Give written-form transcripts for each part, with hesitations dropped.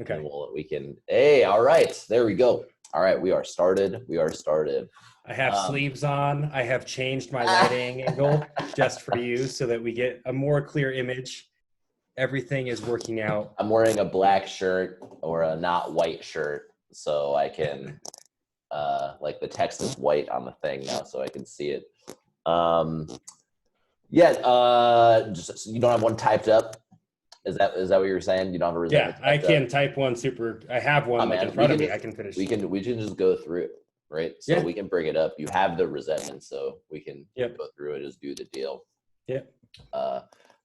Okay. And hey, all right, there we go. All right, we are started. I have sleeves on. I have changed my lighting angle just for you so that we get a more clear image. Everything is working out. I'm wearing a black shirt or a not white shirt, so I can, like the text is white on the thing now, so I can see it. Just you don't have one typed up. Is that what you're saying? You don't have a resentment? Yeah, I can type one I have one in front of me. I can finish. We can just go through it, right? So we can bring it up. You have the resentment, so we can go through it, just do the deal. Yeah.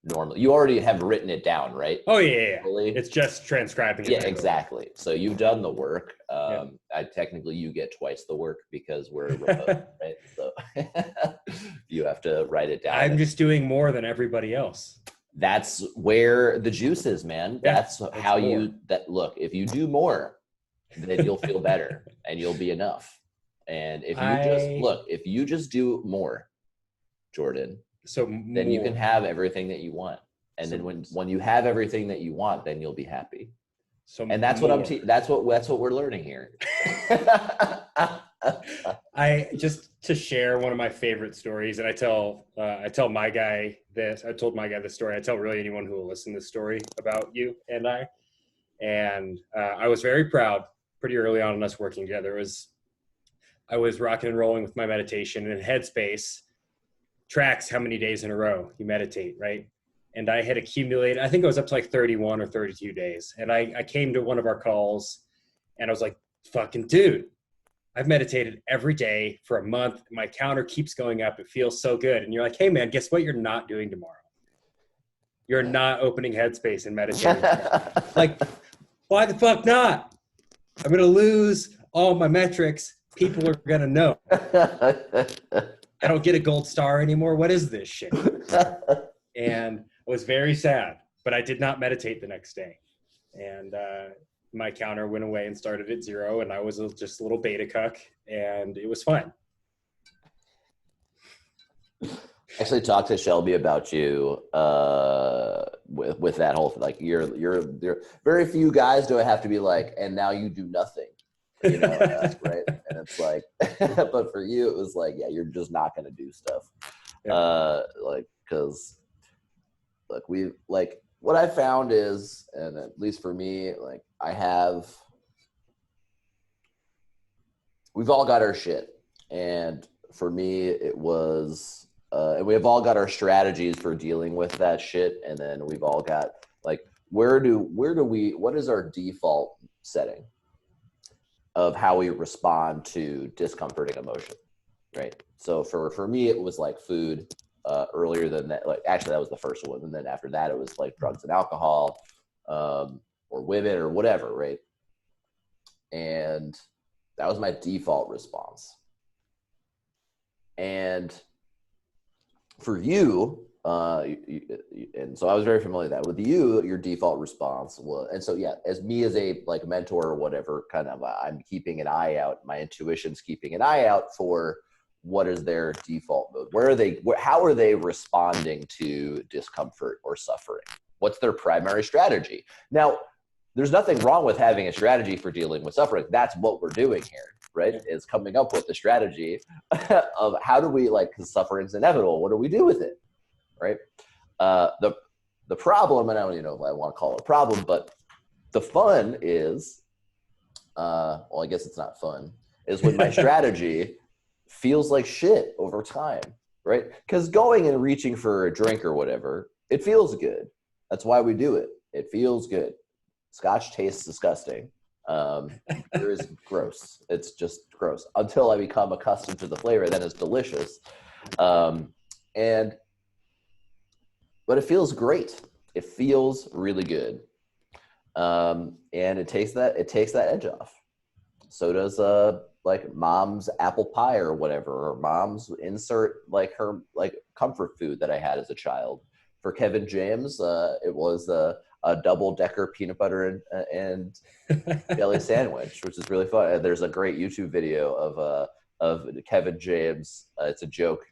Normally, you already have written it down, right? Oh yeah. It's just transcribing it. Yeah, exactly. So you've done the work. Technically, you get twice the work because we're remote, right? So you have to write it down. I'm just doing more than everybody else. That's where the juice is, man. That's how look, if you do more, then you'll feel better and you'll be enough. And if you just do more, Jordan, then you can have everything that you want. And then when you have everything that you want, then you'll be happy. And that's that's what we're learning here. To share one of my favorite stories, and I tell my guy this. I told my guy this story. I tell really anyone who will listen to this story about you and I. And I was very proud pretty early on in us working together. I was rocking and rolling with my meditation, and Headspace tracks how many days in a row you meditate, right? And I had accumulated, I think I was up to like 31 or 32 days. And I came to one of our calls and I was like, fucking dude, I've meditated every day for a month. My counter keeps going up. It feels so good. And you're like, hey man, guess what you're not doing tomorrow? You're not opening Headspace and meditating. Like, why the fuck not? I'm going to lose all my metrics. People are going to know. I don't get a gold star anymore. What is this shit? And I was very sad, but I did not meditate the next day. And my counter went away and started at 0, and I was just a little beta cuck, and it was fun. I actually talked to Shelby about you with that whole thing. Like you're very few guys do I have to be like, and now you do nothing. You know, right? And it's like, but for you, it was like, yeah, you're just not going to do stuff. Yeah. Because what I found is, and at least for me, like we've all got our shit. And for me, it was, and we have all got our strategies for dealing with that shit. And then we've all got like, what is our default setting of how we respond to discomforting emotion, right? So for me, it was like food. Earlier than that, like actually that was the first one, and then after that it was like drugs and alcohol, or women or whatever, right? And that was my default response. And for you, and so I was very familiar with that. With you, your default response was, and so yeah, as me as a like mentor or whatever, kind of I'm keeping an eye out. My intuition's keeping an eye out for what is their default mode? How are they responding to discomfort or suffering? What's their primary strategy? Now, there's nothing wrong with having a strategy for dealing with suffering. That's what we're doing here, right? Is coming up with the strategy of how do we, like, because suffering's inevitable. What do we do with it, right? The problem, and I don't even know if I want to call it a problem, but the fun is, well, I guess it's not fun, is when my strategy feels like shit over time, right? Because going and reaching for a drink or whatever, it feels good. That's why we do it. It feels good. Scotch tastes disgusting. Beer is gross. It's just gross until I become accustomed to the flavor. Then it's delicious. But it feels great. It feels really good. And it takes that edge off. So does like mom's apple pie or whatever, or mom's insert like her like comfort food that I had as a child. For Kevin James, it was a double-decker peanut butter and jelly sandwich, which is really fun. There's a great YouTube video of Kevin James. It's a joke,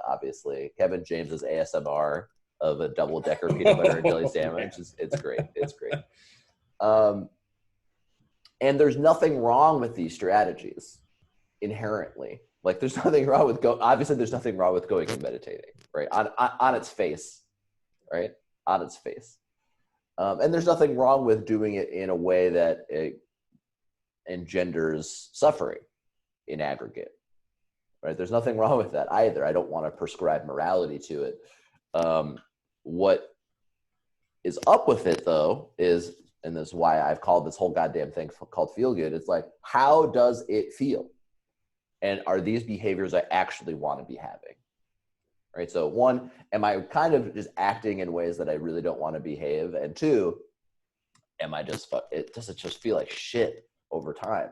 obviously. Kevin James's ASMR of a double-decker peanut butter and jelly sandwich. It's great. It's great. And there's nothing wrong with these strategies inherently. Like there's nothing wrong with obviously there's nothing wrong with going and meditating, right? On its face, right? On its face. And there's nothing wrong with doing it in a way that it engenders suffering in aggregate, right? There's nothing wrong with that either. I don't want to prescribe morality to it. What is up with it though is, and this is why I've called this whole goddamn thing called feel good. It's like, how does it feel? And are these behaviors I actually want to be having? Right. So one, am I kind of just acting in ways that I really don't want to behave? And two, does it just feel like shit over time?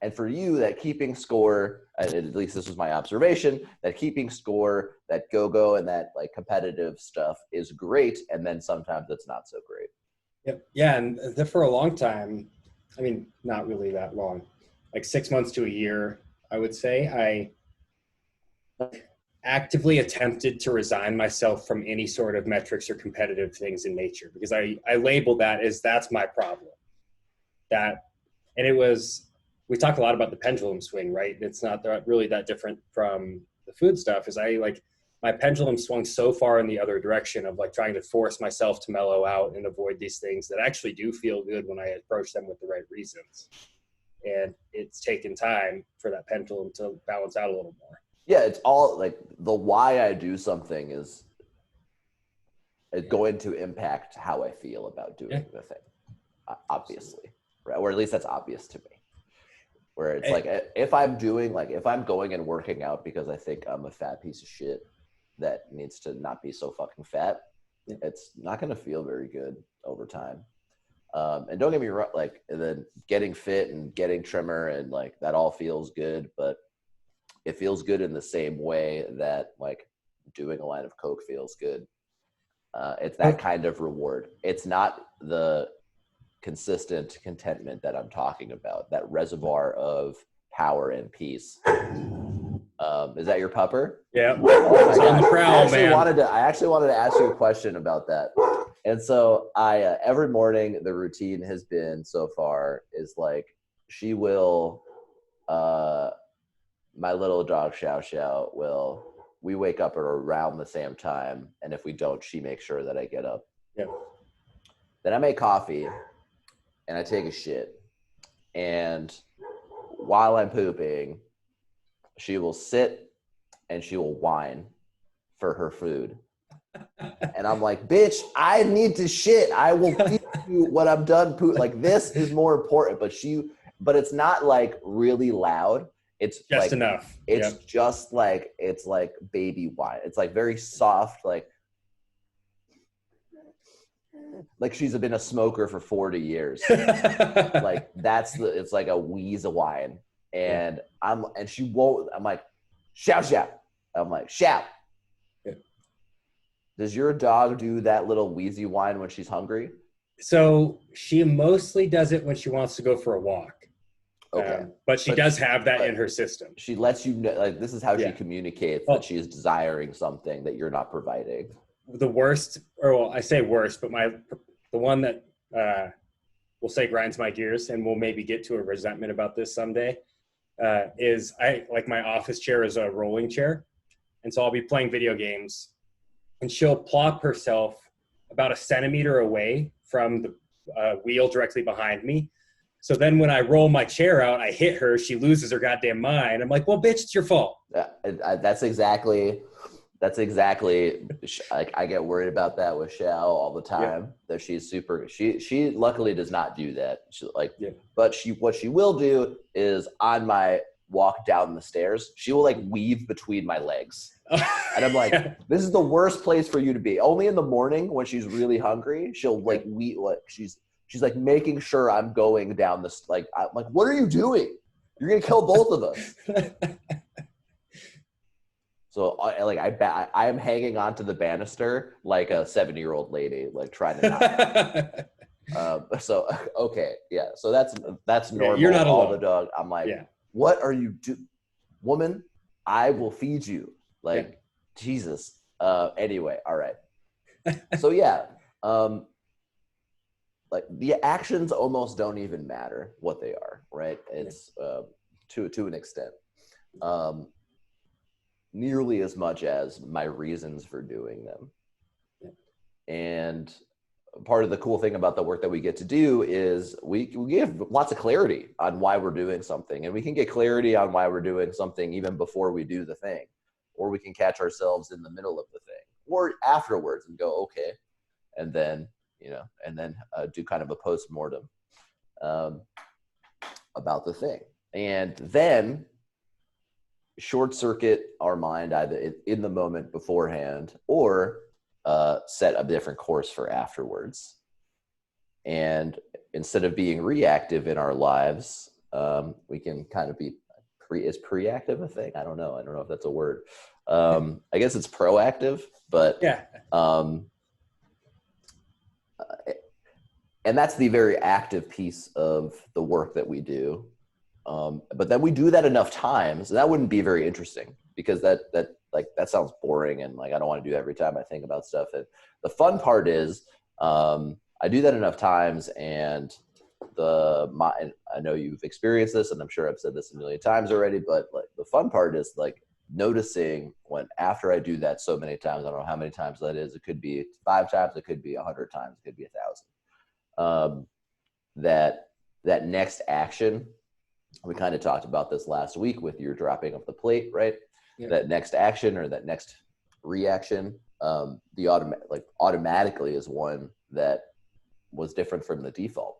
And for you, that keeping score, at least this was my observation, that keeping score, that go-go and that like competitive stuff is great. And then sometimes it's not so great. Yep. Yeah. And for a long time, I mean, not really that long, like 6 months to a year, I would say, I actively attempted to resign myself from any sort of metrics or competitive things in nature, because I label that as that's my problem. And it was, we talk a lot about the pendulum swing, right? It's not really that different from the food stuff. Is my pendulum swung so far in the other direction of like trying to force myself to mellow out and avoid these things that actually do feel good when I approach them with the right reasons. And it's taken time for that pendulum to balance out a little more. Yeah, it's all like the why I do something is going to impact how I feel about doing the thing, obviously, right? Or at least that's obvious to me. Where it's like, if I'm going and working out because I think I'm a fat piece of shit that needs to not be so fucking fat, it's not going to feel very good over time. And don't get me wrong, like, and then getting fit and getting trimmer and like that all feels good, but it feels good in the same way that like doing a line of coke feels good. It's that kind of reward. It's not the consistent contentment that I'm talking about, that reservoir of power and peace. Is that your pupper? Yeah. Oh my God. On the prowl, I actually wanted to ask you a question about that. And so I, every morning, the routine has been so far is like, she will, my little dog we wake up at around the same time. And if we don't, she makes sure that I get up. Yep. Then I make coffee and I take a shit. And while I'm pooping, she will sit and she will whine for her food. And I'm like, bitch, I need to shit. I will feed you when I'm done poop. Like, this is more important. But it's not like really loud. It's just like, enough. It's just like, it's like baby whine. It's like very soft, like she's been a smoker for 40 years. Like it's like a wheeze of wine. And she won't, I'm like, shout. I'm like, shout. Yeah. Does your dog do that little wheezy whine when she's hungry? So she mostly does it when she wants to go for a walk. Okay. But she does have that in her system. She lets you know, like, this is how she communicates that she is desiring something that you're not providing. The worst, or well, I say worst, but the one that we'll say grinds my gears, and we'll maybe get to a resentment about this someday, is my office chair is a rolling chair. And so I'll be playing video games and she'll plop herself about a centimeter away from the wheel directly behind me. So then when I roll my chair out, I hit her, she loses her goddamn mind. I'm like, well, bitch, it's your fault. That's exactly, like, I get worried about that with Xiao all the time, that she's super, she luckily does not do that. But what she will do is on my walk down the stairs, she will like weave between my legs. And I'm like, this is the worst place for you to be. Only in the morning when she's really hungry, she'll like she's like making sure I'm going down this, like, I'm like, what are you doing? You're going to kill both of us. So I am hanging onto the banister like a 70-year-old lady, like trying to not. So, okay. Yeah. So that's normal. You're not alone. The dog. I'm like, what are you woman? I will feed you. Like, Jesus. Anyway. All right. So like the actions almost don't even matter what they are, right? It's to an extent, nearly as much as my reasons for doing them. And part of the cool thing about the work that we get to do is we give lots of clarity on why we're doing something, and we can get clarity on why we're doing something even before we do the thing, or we can catch ourselves in the middle of the thing or afterwards and go, okay, and then do kind of a post-mortem about the thing, and then short circuit our mind either in the moment beforehand or set a different course for afterwards. And instead of being reactive in our lives, we can kind of be is preactive a thing? I don't know if that's a word. I guess it's proactive, but yeah. And that's the very active piece of the work that we do. But then we do that enough times, and that wouldn't be very interesting, because that sounds boring, and like I don't want to do every time I think about stuff. And the fun part is I do that enough times, and I know you've experienced this, and I'm sure I've said this a million times already, but like the fun part is like noticing when after I do that so many times, I don't know how many times that is. It could be 5 times, it could be 100 times, it could be 1,000. That next action, we kind of talked about this last week with your dropping of the plate, right? Yeah. That next action or that next reaction, automatically is one that was different from the default.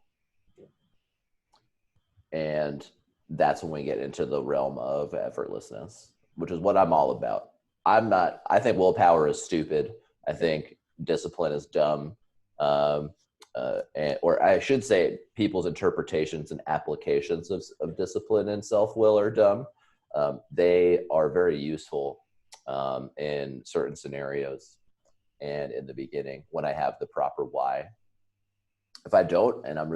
And that's when we get into the realm of effortlessness, which is what I'm all about. I think willpower is stupid. I think discipline is dumb. Or I should say people's interpretations and applications of discipline and self-will are dumb. They are very useful in certain scenarios and in the beginning when I have the proper why. If I don't, and I've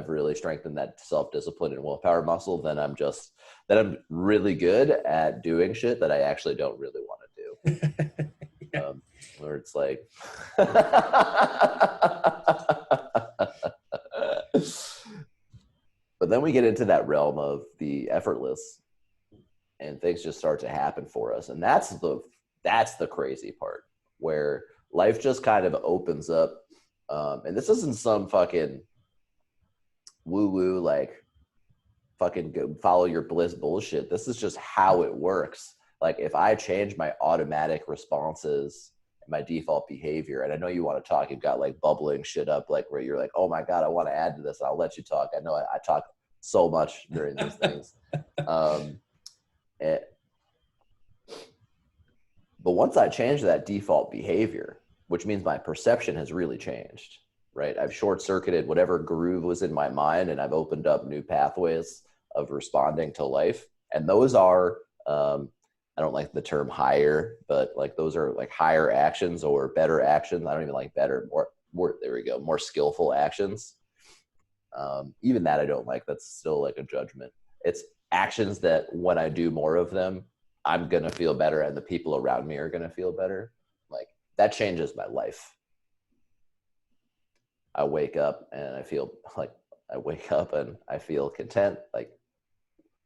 really strengthened that self-discipline and willpower muscle, then I'm really good at doing shit that I actually don't really want to do. Where it's like, but then we get into that realm of the effortless, and things just start to happen for us, and that's the crazy part, where life just kind of opens up. And this isn't some fucking woo-woo, like fucking go follow your bliss bullshit. This is just how it works. Like if I change my automatic responses and my default behavior, and I know you want to talk, you've got like bubbling shit up, like where you're like, oh my God, I want to add to this. And I'll let you talk. I know I talk so much during these things. But once I change that default behavior, which means my perception has really changed, right? I've short-circuited whatever groove was in my mind, and I've opened up new pathways of responding to life. And those are, I don't like the term higher, but like those are like higher actions or better actions. I don't even like better, more there we go, more skillful actions. Even that I don't like. That's still like a judgment. It's actions that when I do more of them, I'm going to feel better, and the people around me are going to feel better. Like that changes my life. I wake up and I feel content. Like,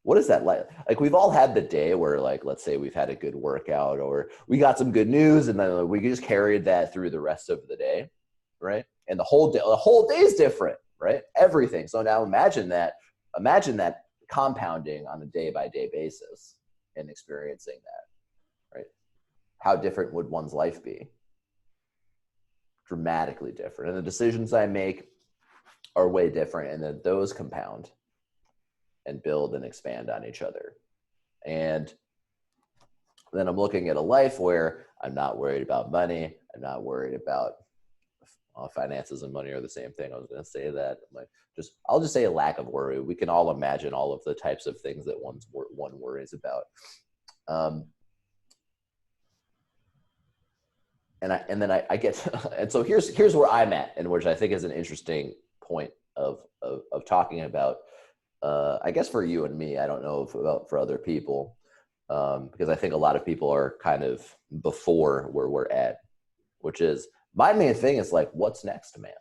what is that like? Like we've all had the day where, like, let's say we've had a good workout or we got some good news, and then we just carried that through the rest of the day, right? And the whole day is different, right? Everything. So now imagine that compounding on a day-by-day basis and experiencing that, right? How different would one's life be? Dramatically different. And the decisions I make are way different, and then those compound and build and expand on each other. And then I'm looking at a life where I'm not worried about money. I'm not worried about finances and money are the same thing. I was going to say that. I'll just say a lack of worry. We can all imagine all of the types of things that one worries about. And then I get and so here's where I'm at, and which I think is an interesting point of talking about. I guess for you and me, I don't know about for other people, because I think a lot of people are kind of before where we're at, which is my main thing is like, what's next, man?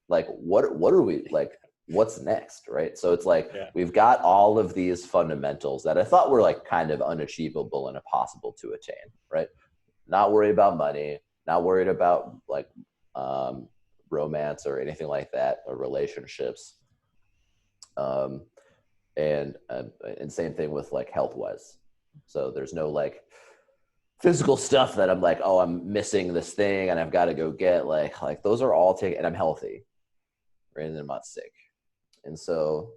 like, what are we like, what's next, right? So it's like, Yeah. we've got all of these fundamentals that I thought were like kind of unachievable and impossible to attain, right? Not worried about money, not worried about like romance or anything like that, or relationships. And same thing with like health wise. So there's no like physical stuff that I'm like, oh, I'm missing this thing and I've got to go get like those are all taken, and I'm healthy, right? And I'm not sick. And so,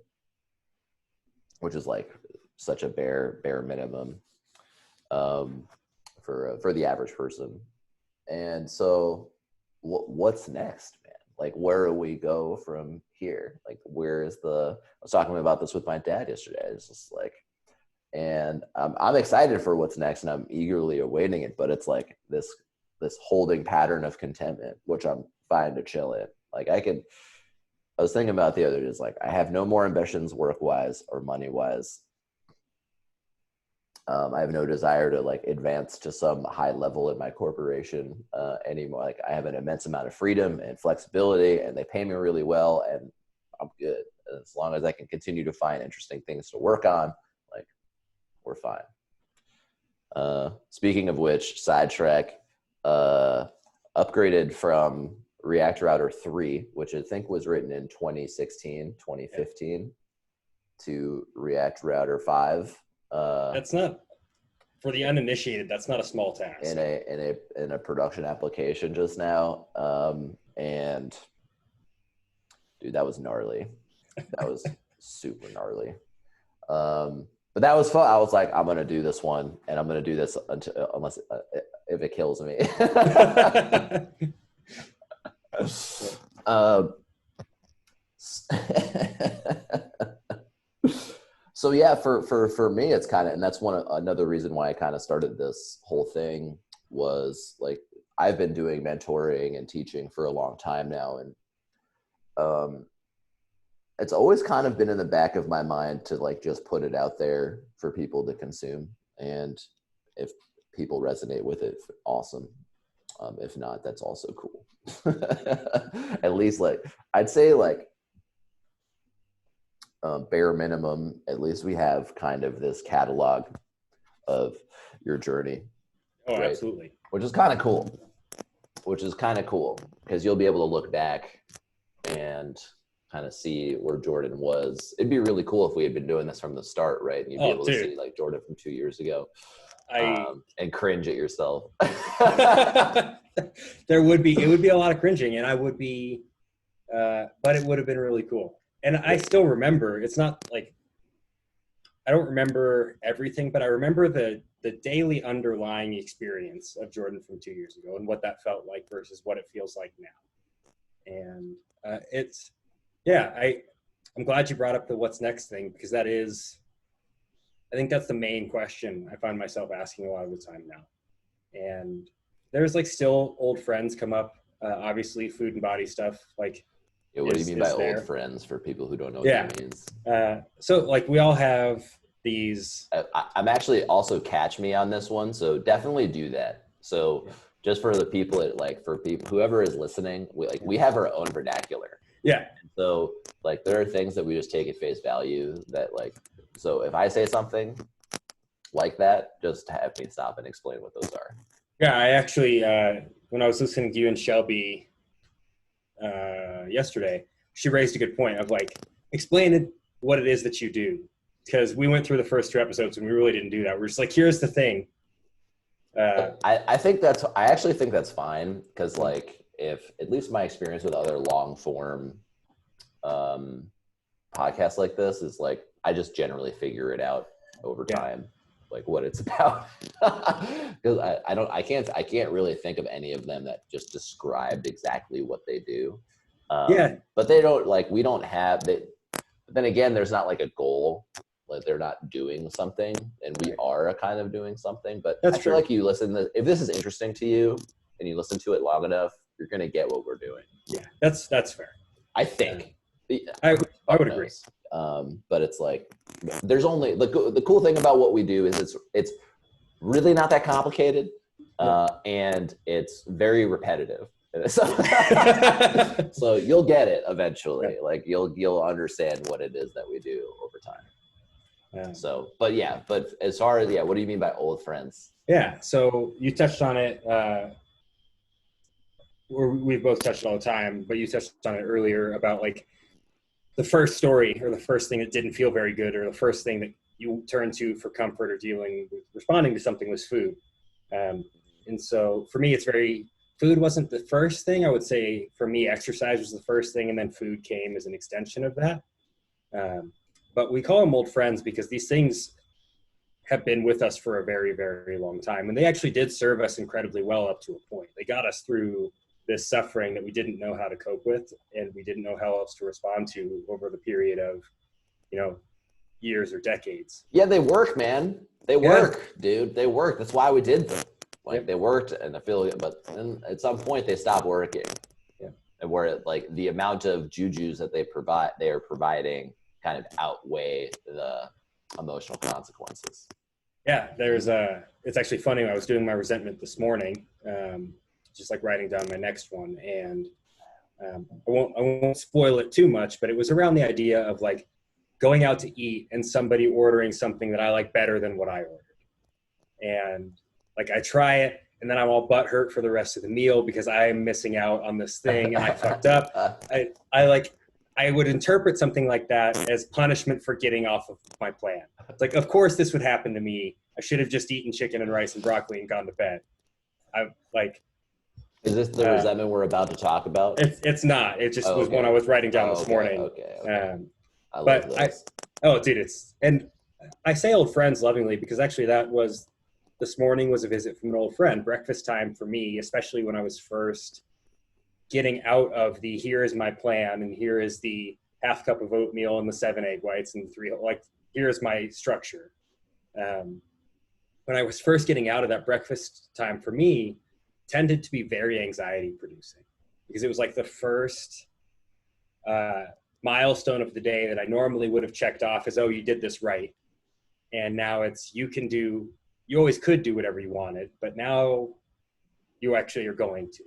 which is like such a bare minimum for the average person. And so what's next, man? Like, where do we go from here? Like, where is I was talking about this with my dad yesterday. It's just like, and I'm excited for what's next and I'm eagerly awaiting it, but it's like this holding pattern of contentment, which I'm fine to chill in. Like I was thinking about the other day, is like, I have no more ambitions work-wise or money-wise. I have no desire to like advance to some high level in my corporation anymore. Like, I have an immense amount of freedom and flexibility, and they pay me really well, and I'm good. As long as I can continue to find interesting things to work on, like, we're fine. Speaking of which, sidetrack, upgraded from React Router 3, which I think was written in 2016, 2015, to React Router 5. That's not, for the uninitiated, that's not a small task. In a production application just now. And dude, that was gnarly. That was super gnarly. But that was fun. I was like, I'm going to do this one, and I'm going to do this unless if it kills me. So yeah, for me, it's kind of, and that's another reason why I kind of started this whole thing, was like, I've been doing mentoring and teaching for a long time now. And it's always kind of been in the back of my mind to like, just put it out there for people to consume. And if people resonate with it, awesome. If not, that's also cool. At least, like, I'd say like, bare minimum, at least we have kind of this catalog of your journey. Oh, right? Absolutely. Which is kind of cool. Because you'll be able to look back and kind of see where Jordan was. It'd be really cool if we had been doing this from the start, right? And you'd be able to see like Jordan from 2 years ago, and cringe at yourself. It would be a lot of cringing, and I would be, but it would have been really cool. And I still remember, it's not like, I don't remember everything, but I remember the daily underlying experience of Jordan from 2 years ago and what that felt like versus what it feels like now. And I'm glad you brought up the what's next thing, because I think that's the main question I find myself asking a lot of the time now. And there's like still old friends come up, obviously food and body stuff, like, yeah, what do you mean by old friends, for people who don't know what that means? So like, we all have these. I'm actually also, catch me on this one. So definitely do that. So just for the people whoever is listening, we have our own vernacular. Yeah. So like, there are things that we just take at face value that like, so if I say something like that, just have me stop and explain what those are. Yeah. I actually, when I was listening to you and Shelby, yesterday, she raised a good point of like, explain what it is that you do, because we went through the first 2 episodes and we really didn't do that. We're just like, here's the thing. I actually think that's fine, because like, if at least my experience with other long form podcasts like this is like, I just generally figure it out over time, like what it's about. Because I can't really think of any of them that just described exactly what they do. But they don't, like, we don't have that. But then again, there's not like a goal, like they're not doing something, and we are kind of doing something. But I feel like you listen if this is interesting to you and you listen to it long enough, you're gonna get what we're doing. Yeah, that's fair. I think. I would agree. But it's like, there's only the cool thing about what we do is it's really not that complicated, and it's very repetitive So, so you'll get it eventually. Like you'll understand what it is that we do over time. So, but as far as, what do you mean by old friends? Yeah. So you touched on it. We've both touched it all the time, but you touched on it earlier about like the first story or the first thing that didn't feel very good or the first thing that you turned to for comfort or dealing with responding to something was food. And so for me, food wasn't the first thing. I would say for me, exercise was the first thing, and then food came as an extension of that. But we call them old friends because these things have been with us for a very, very long time. And they actually did serve us incredibly well up to a point. They got us through this suffering that we didn't know how to cope with, and we didn't know how else to respond to over the period of, years or decades. Yeah, they work, man. They work, dude. They work. That's why we did them. Like they worked, and I feel, but then at some point they stopped working. Yeah. And where like the amount of jujus that they are providing kind of outweigh the emotional consequences. Yeah, it's actually funny. I was doing my resentment this morning, just like writing down my next one, and I won't spoil it too much, but it was around the idea of like going out to eat and somebody ordering something that I like better than what I ordered. And like I try it and then I'm all butthurt for the rest of the meal because I'm missing out on this thing and I fucked up. I would interpret something like that as punishment for getting off of my plan. It's like, of course this would happen to me. I should have just eaten chicken and rice and broccoli and gone to bed. Is this the resentment we're about to talk about? It's not. It just was one I was writing down this morning. Okay. I love those. And I say old friends lovingly because actually this morning was a visit from an old friend. Breakfast time for me, especially when I was first getting out of the here is my plan and here is the half cup of oatmeal and the 7 egg whites and here's my structure. When I was first getting out of that, breakfast time for me tended to be very anxiety producing because it was like the first milestone of the day that I normally would have checked off as, oh, you did this right. And now it's, you always could do whatever you wanted, but now you actually are going to.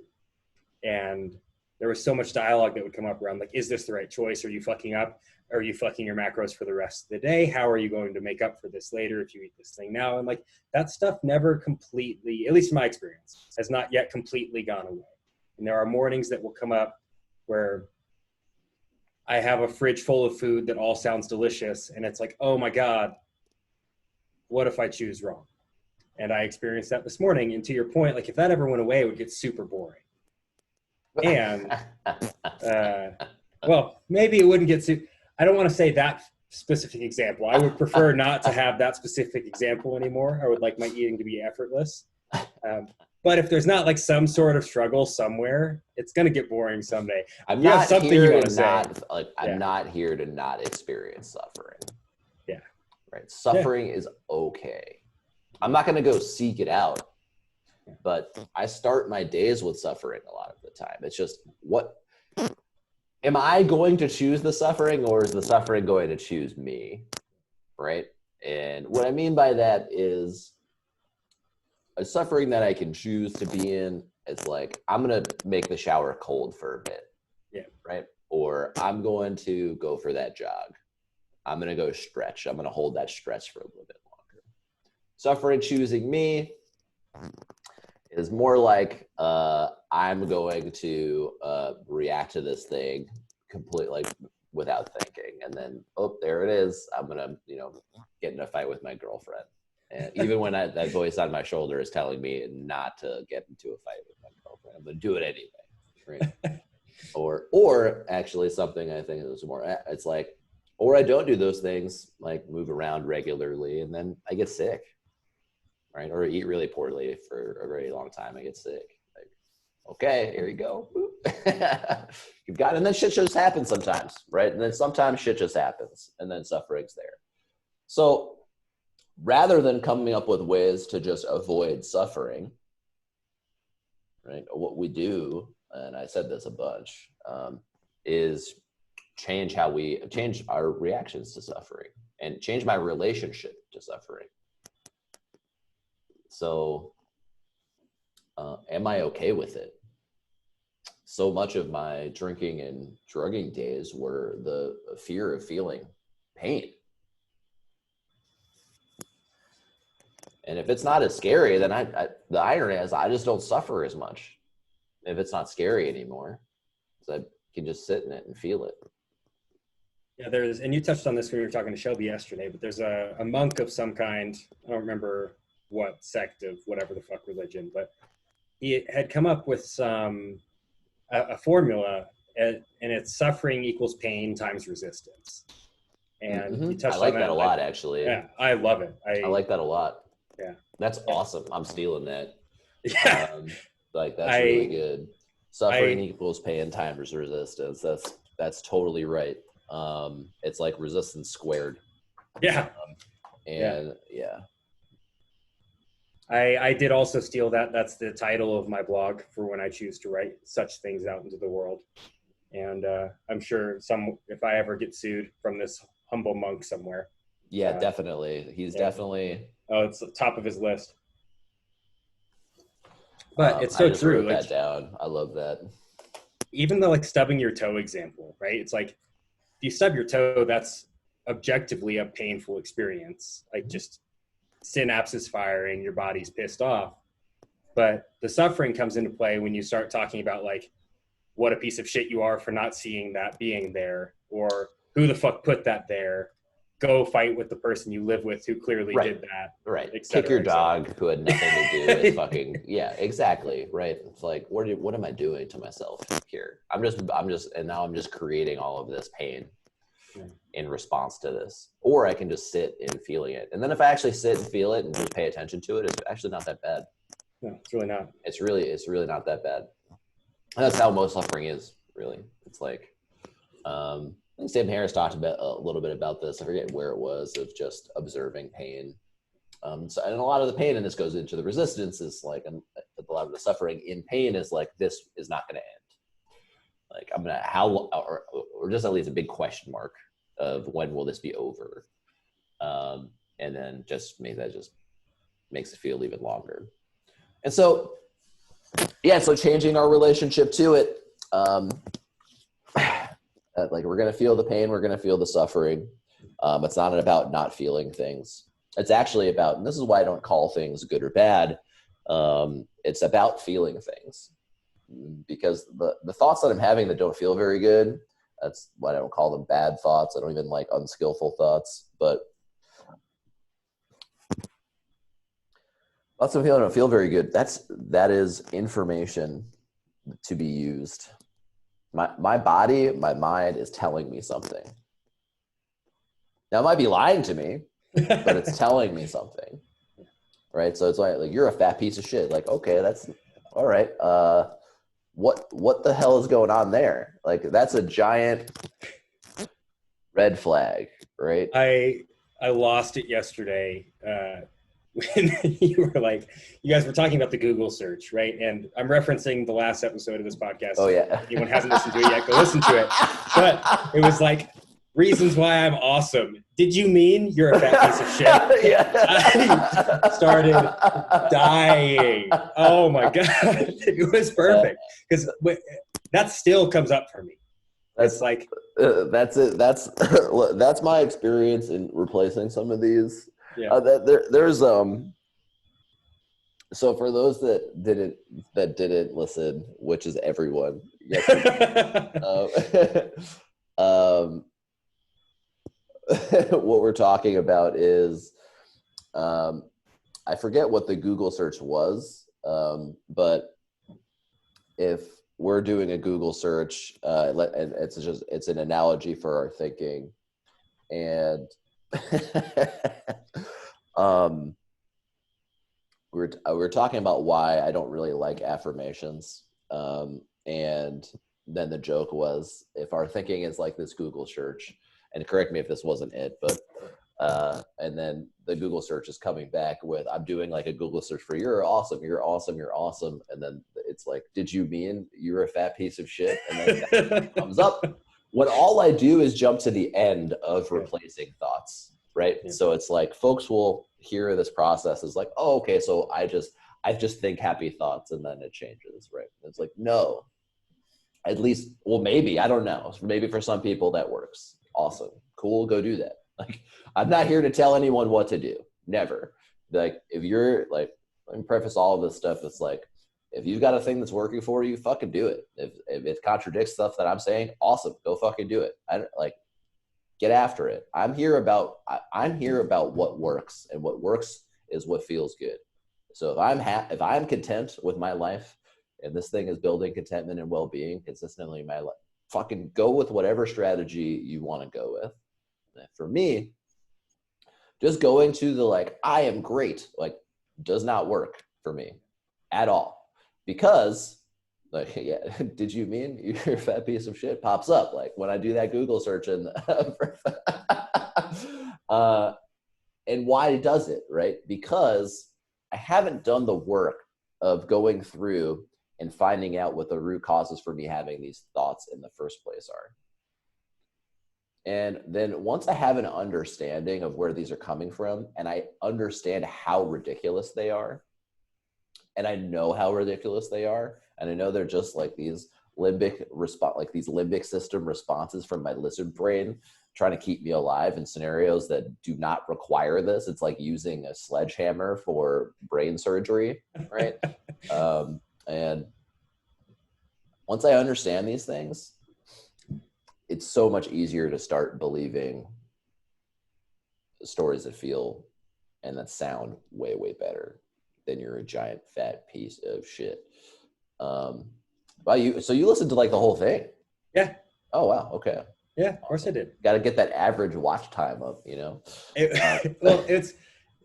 And there was so much dialogue that would come up around like, is this the right choice? Are you fucking up? Are you fucking your macros for the rest of the day? How are you going to make up for this later if you eat this thing now? And like that stuff never completely, at least in my experience, has not yet completely gone away. And there are mornings that will come up where I have a fridge full of food that all sounds delicious. And it's like, oh my God, what if I choose wrong? And I experienced that this morning. And to your point, like if that ever went away, it would get super boring. And, well, maybe it wouldn't get I don't want to say that specific example. I would prefer not to have that specific example anymore. I would like my eating to be effortless. But if there's not like some sort of struggle somewhere, it's going to get boring someday. I'm not here to not experience suffering. Yeah. Right. Suffering is okay. I'm not going to go seek it out, but I start my days with suffering a lot of the time. It's just, am I going to choose the suffering or is the suffering going to choose me? Right. And what I mean by that is a suffering that I can choose to be in is like, I'm going to make the shower cold for a bit. Yeah. Right. Or I'm going to go for that jog. I'm going to go stretch. I'm going to hold that stretch for a little bit longer. Suffering choosing me is more like I'm going to react to this thing completely like without thinking. And then, oh, there it is. I'm going to, get in a fight with my girlfriend. And even when that voice on my shoulder is telling me not to get into a fight with my girlfriend, I'm going to do it anyway. Right? or actually something I think is more, it's like, or I don't do those things, like move around regularly, and then I get sick, right? Or eat really poorly for a very long time, I get sick. Like, okay, here you go. You've got, and then shit just happens sometimes, right? And then sometimes shit just happens, and then suffering's there. So rather than coming up with ways to just avoid suffering, right? What we do, and I said this a bunch, is change our reactions to suffering and change my relationship to suffering. So, am I okay with it? so much of my drinking and drugging days were the fear of feeling pain. And if it's not as scary, then the irony is I just don't suffer as much if it's not scary anymore. So I can just sit in it and feel it. Yeah, and you touched on this when you were talking to Shelby yesterday, but there's a monk of some kind. I don't remember what sect of whatever the fuck religion, but he had come up with a formula, and it's suffering equals pain times resistance. And you touched I like on that a lot, actually. Yeah, I love it. I like that a lot. Yeah, that's awesome. I'm stealing that. Yeah, like that's really good. Suffering equals pain times resistance. That's totally right. It's like resistance squared. Yeah. I did also steal that. That's the title of my blog for when I choose to write such things out into the world. And I'm sure if I ever get sued from this humble monk somewhere. Yeah, definitely. He's definitely. Oh, it's the top of his list. But it's so true. Wrote that down. I love that. Even the stubbing your toe example, right? It's like if you stub your toe, that's objectively a painful experience. Like just synapses firing, your body's pissed off. But the suffering comes into play when you start talking about what a piece of shit you are for not seeing that being there, or who the fuck put that there. Go fight with the person you live with who clearly did that. Right. Kick your dog who had nothing to do with fucking, yeah, exactly. Right. It's like, what am I doing to myself here? And now I'm just creating all of this pain in response to this. Or I can just sit in feeling it. And then if I actually sit and feel it and just pay attention to it, it's actually not that bad. No, it's really not. It's really not that bad. And that's how most suffering is, really. It's like, I think Sam Harris talked about a little bit about this. I forget where it was, of just observing pain. And a lot of the pain in this goes into the resistance is like, a lot of the suffering in pain is like, this is not going to end. Like or just at least a big question mark of when will this be over? And then maybe that just makes it feel even longer. And so, so changing our relationship to it, we're going to feel the pain, we're going to feel the suffering. It's not about not feeling things. It's actually about, and this is why I don't call things good or bad. It's about feeling things, because the thoughts that I'm having that don't feel very good, that's why I don't call them bad thoughts. I don't even like unskillful thoughts, but thoughts that don't feel very good. That is information to be used. My body, my mind is telling me something. Now it might be lying to me, but it's telling me something, right? So it's like you're a fat piece of shit. Like, okay, that's all right. What the hell is going on there? Like, that's a giant red flag, right? I lost it yesterday when you guys were talking about the Google search, right? And I'm referencing the last episode of this podcast. Oh yeah. If anyone hasn't listened to it yet, go listen to it. But it was reasons why I'm awesome. Did you mean you're a fat piece of shit? I started dying. Oh my God. It was perfect. Because that still comes up for me. That's that's it. That's my experience in replacing some of these. Yeah. There's so for those that didn't listen, which is everyone. Yes. What we're talking about is, I forget what the Google search was, but if we're doing a Google search, and it's an analogy for our thinking, and we're talking about why I don't really like affirmations, and then the joke was, if our thinking is like this Google search, and correct me if this wasn't it, but and then the Google search is coming back with, I'm doing like a Google search for you're awesome, and then it's like, did you mean you're a fat piece of shit? And then that comes up when all I do is jump to the end of replacing thoughts, right? Yeah. So it's like folks will hear this process as like, oh, okay, so I just think happy thoughts and then it changes, right? And it's like, no, At least, well, maybe, I don't know. Maybe for some people that works. Awesome. Cool. Go do that. Like, I'm not here to tell anyone what to do. Never. Like, if you're like, let me preface all of this stuff. It's like, if you've got a thing that's working for you, fucking do it. If it contradicts stuff that I'm saying, awesome. Go fucking do it. I don't like, get after it. I'm here about what works, and what works is what feels good. So if I'm content with my life, and this thing is building contentment and well-being consistently in my life, fucking go with whatever strategy you want to go with. And for me, just going to the like, I am great, like, does not work for me at all. Because like, yeah, did you mean you're a fat piece of shit pops up like when I do that Google search and and why does it, right? Because I haven't done the work of going through and finding out what the root causes for me having these thoughts in the first place are. And then once I have an understanding of where these are coming from, and I understand how ridiculous they are, and I know how ridiculous they are, and I know they're just like these limbic system responses from my lizard brain trying to keep me alive in scenarios that do not require this. It's like using a sledgehammer for brain surgery, right? And once I understand these things, it's so much easier to start believing stories that feel and that sound way, way better than you're a giant fat piece of shit. So you listened to like the whole thing? Yeah. Oh, wow. Okay. Yeah, of course I did. Got to get that average watch time up, you know? Well, it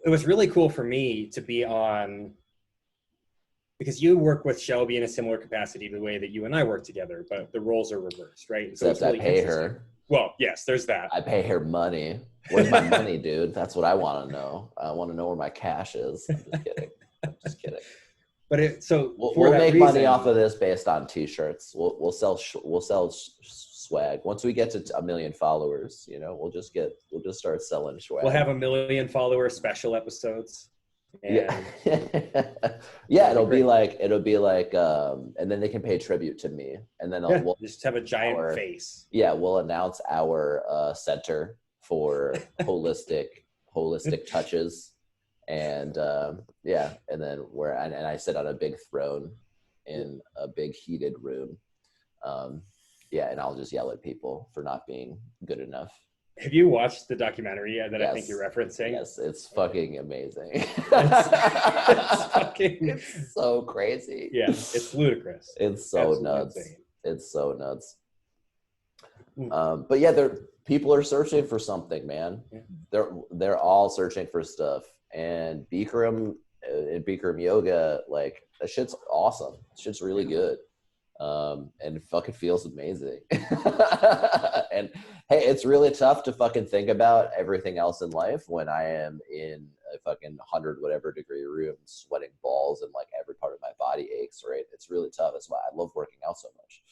was really cool for me to be on, because you work with Shelby in a similar capacity to the way that you and I work together, but the roles are reversed, right? Except so it's really I pay her. Well, yes, there's that. I pay her money. Where's my money, dude? That's what I want to know. I want to know where my cash is. I'm just kidding. Just kidding. But we'll make money off of this based on t-shirts. We'll sell swag. Once we get to 1 million followers, you know, we'll just start selling swag. We'll have 1 million follower special episodes. And yeah, it'll be like, and then they can pay tribute to me, and then we'll just have a giant face. Yeah, we'll announce our center for holistic touches, and and then and I sit on a big throne in a big heated room, and I'll just yell at people for not being good enough. Have you watched the documentary that Yes. I think you're referencing? Yes, it's fucking amazing. It's so crazy. Yeah, it's ludicrous. It's so nuts. Insane. It's so nuts. But yeah, people are searching for something, man. Yeah. They're all searching for stuff. And Bikram yoga, like, that shit's awesome. Shit's really good. And it fucking feels amazing. And hey, it's really tough to fucking think about everything else in life when I am in a fucking 100 whatever degree room, sweating balls, and like every part of my body aches, right? It's really tough. That's why I love working out so much.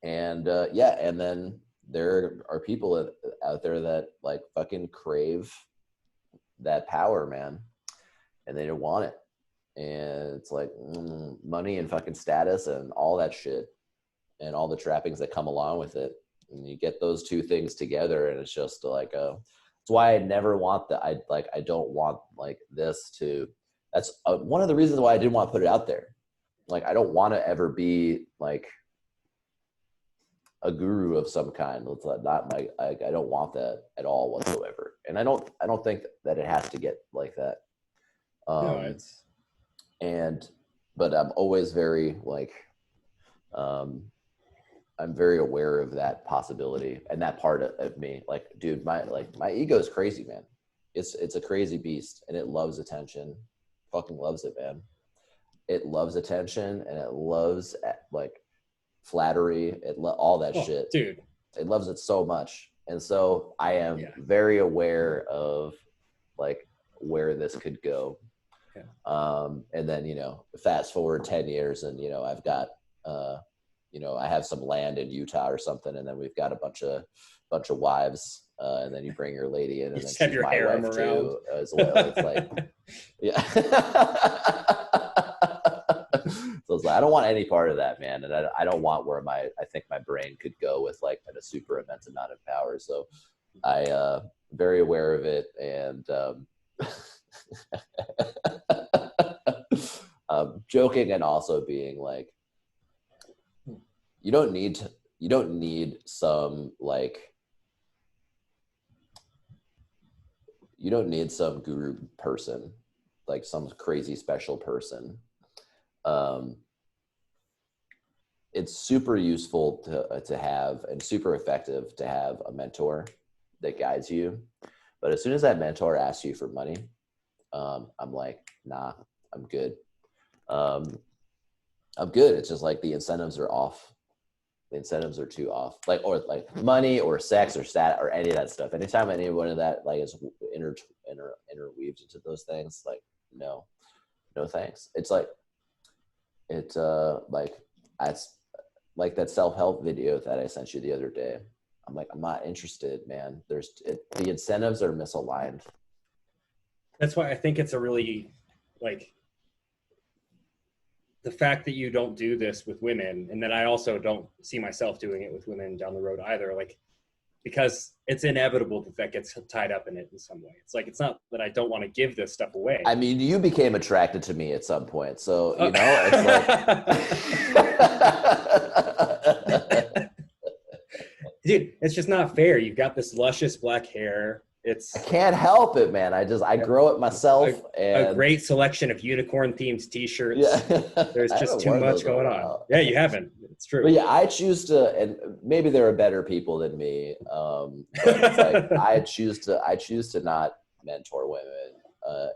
And then there are people out there that like fucking crave that power, man, and they don't want it. And it's like money and fucking status and all that shit and all the trappings that come along with it. And you get those two things together, and it's just like that's why I never want I don't want like this to. That's one of the reasons why I didn't want to put it out there. Like, I don't want to ever be like a guru of some kind. It's not my. I don't want that at all whatsoever. And I don't think that it has to get like that. No, it's. But I'm always very like, I'm very aware of that possibility and that part of me. Like, dude, my ego is crazy, man. It's a crazy beast, and it loves attention. Fucking loves it, man. It loves attention, and it loves like flattery. All that shit, dude. It loves it so much, and so I am very aware of like where this could go. Yeah. And then, you know, fast forward 10 years and, you know, I've got, you know, I have some land in Utah or something, and then we've got a bunch of wives, and then you bring your lady in, and then she's my wife too as well. It's like, yeah. So it's like, I don't want any part of that, man. And I don't want where I think my brain could go with like a super immense amount of power. So I very aware of it. And joking and also being like, you don't need some guru person, like some crazy special person. It's super useful to have and super effective to have a mentor that guides you. But as soon as that mentor asks you for money, I'm like, nah, I'm good. I'm good. It's just like the incentives are off. The incentives are too off. Like, or like money or sex or stat or any of that stuff. Anytime any one of that like is interweaved into those things, like, no thanks. It's like, it's like that self-help video that I sent you the other day. I'm like, I'm not interested, man. The incentives are misaligned. That's why I think it's a really, like, the fact that you don't do this with women, and then I also don't see myself doing it with women down the road either, like, because it's inevitable that gets tied up in it in some way. It's like, it's not that I don't want to give this stuff away. I mean, you became attracted to me at some point, so you know, it's like, dude, it's just not fair. You've got this luscious black hair. I can't help it, man. I grow it myself. And a great selection of unicorn-themed T-shirts. Yeah. There's just too much going on. Yeah, you haven't. It's true. But yeah, I choose to, and maybe there are better people than me. But it's like I choose to not mentor women.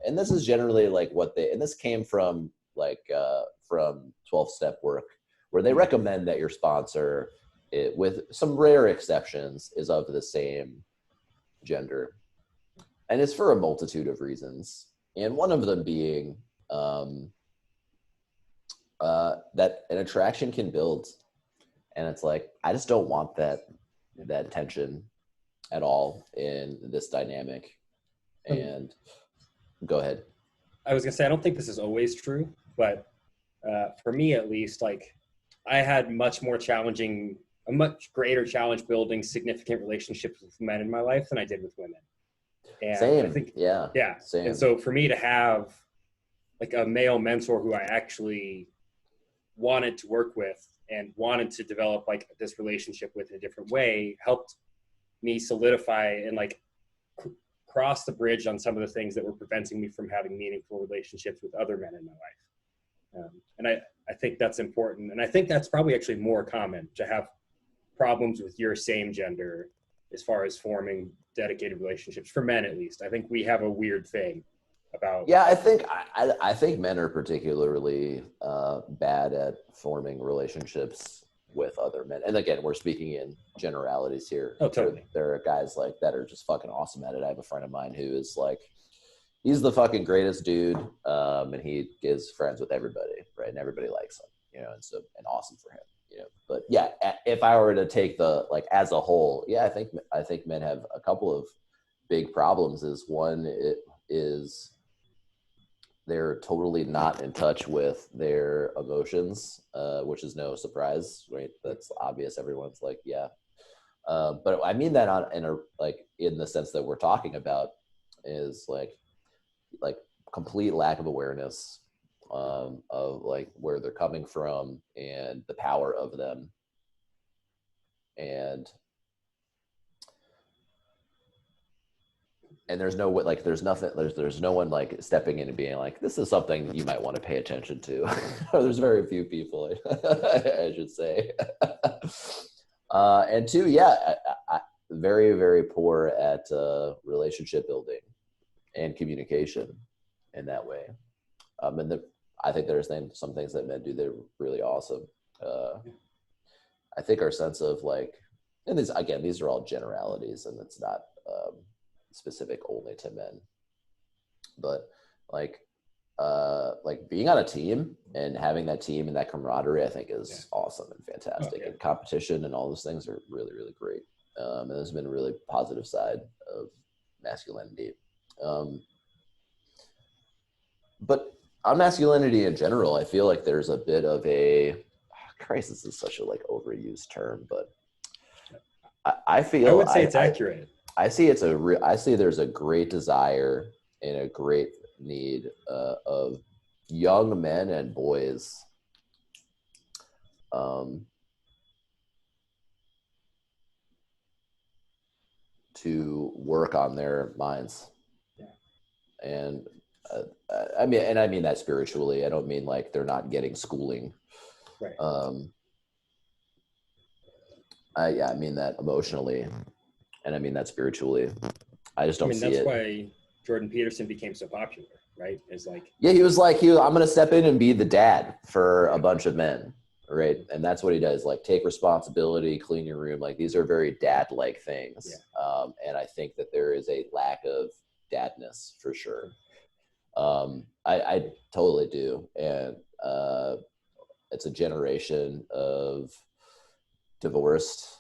And this is generally like and this came from from 12-step work, where they recommend that your sponsor, with some rare exceptions, is of the same gender. And it's for a multitude of reasons. And one of them being that an attraction can build. And it's like, I just don't want that tension at all in this dynamic. And go ahead. I was gonna say, I don't think this is always true, but for me at least, like, I had a much greater challenge building significant relationships with men in my life than I did with women. And same. I think, yeah. Same. And so for me to have like a male mentor who I actually wanted to work with and wanted to develop like this relationship with in a different way helped me solidify and like cross the bridge on some of the things that were preventing me from having meaningful relationships with other men in my life. And I think that's important. And I think that's probably actually more common to have problems with your same gender as far as forming dedicated relationships, for men at least. I think we have a weird thing about. Yeah, I think men are particularly bad at forming relationships with other men. And again, we're speaking in generalities here. Oh, totally. There are guys like that are just fucking awesome at it. I have a friend of mine who is like, he's the fucking greatest dude, and he is friends with everybody, right? And everybody likes him, you know, and awesome for him. You know, but yeah, if I were to take the like as a whole, yeah, I think men have a couple of big problems. Is they're totally not in touch with their emotions, which is no surprise, right? That's obvious. Everyone's like, yeah, but I mean that in the sense that we're talking about is like complete lack of awareness of like where they're coming from and the power of them. And there's no like, there's no one like stepping in and being like, this is something you might want to pay attention to. There's very few people, I should say. And two, yeah, I very, very poor at relationship building and communication in that way. And I think there's some things that men do that are really awesome. I think our sense of like, and these are all generalities, and it's not specific only to men, but like being on a team and having that team and that camaraderie, I think is awesome and fantastic. And competition and all those things are really, really great. And there's been a really positive side of masculinity. But on masculinity in general, I feel like there's a bit of a Christ, this is such a like overused term, but I feel I would say it's accurate. I see I see there's a great desire and a great need of young men and boys to work on their minds. Yeah. And I mean that spiritually. I don't mean like they're not getting schooling. Right. I mean that emotionally, and I mean that spiritually. I just don't see it. That's why Jordan Peterson became so popular, right? It's like, yeah, he was like, I'm going to step in and be the dad for a bunch of men, right? And that's what he does, like take responsibility, clean your room. Like these are very dad-like things. Yeah. And I think that there is a lack of dadness for sure. I totally do. And it's a generation of divorced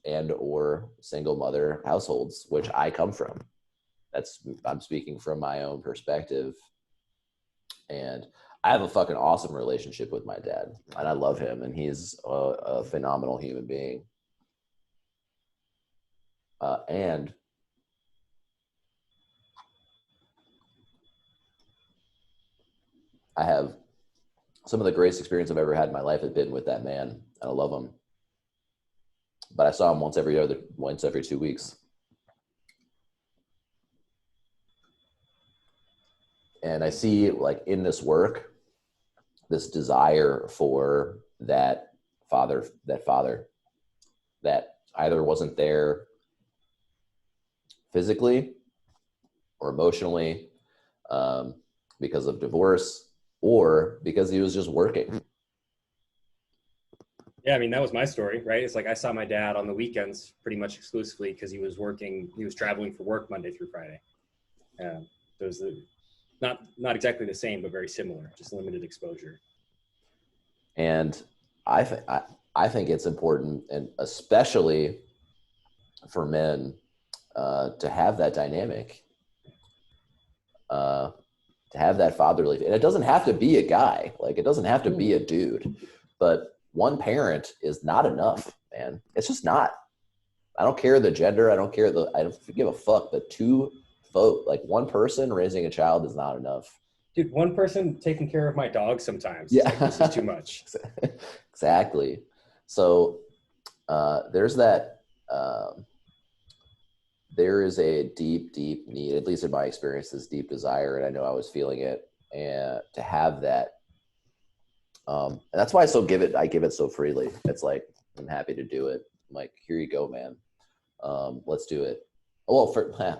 and or single mother households, which I come from. I'm speaking from my own perspective, and I have a fucking awesome relationship with my dad, and I love him, and he's a phenomenal human being. And I have some of the greatest experience I've ever had in my life has been with that man, and I love him. But I saw him once every 2 weeks. And I see like in this work, this desire for that father that either wasn't there physically or emotionally because of divorce or because he was just working. Yeah, I mean, that was my story, right? It's like I saw my dad on the weekends pretty much exclusively because he was traveling for work Monday through Friday. Those not exactly the same, but very similar, just limited exposure. And I think it's important, and especially for men, to have that dynamic, to have that fatherly, and it doesn't have to be a guy, like it doesn't have to be a dude, but one parent is not enough, man. It's just not. I don't care the gender. I don't give a fuck. But like one person raising a child is not enough. Dude, one person taking care of my dog sometimes. Yeah. Like, this is too much. Exactly. So there's that. There is a deep, deep need, at least in my experience, this deep desire, and I know I was feeling it, and to have that. And that's why I give it so freely. It's like, I'm happy to do it. I'm like, here you go, man. Let's do it. Well,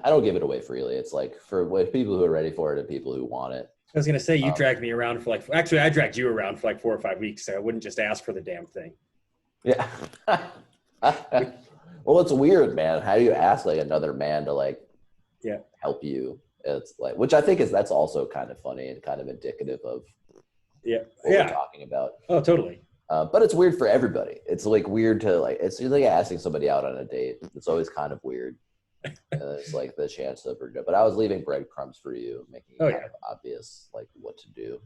I don't give it away freely. It's like for people who are ready for it and people who want it. I was going to say, you dragged me around for actually, I dragged you around for like 4 or 5 weeks. So I wouldn't just ask for the damn thing. Yeah. Well, it's weird, man. How do you ask like another man to help you? It's like, which I think that's also kind of funny and kind of indicative of what we're talking about. Oh, totally. But it's weird for everybody. It's like weird to it's like asking somebody out on a date. It's always kind of weird. It's like the chance of, but I was leaving breadcrumbs for you, making it kind of obvious like what to do.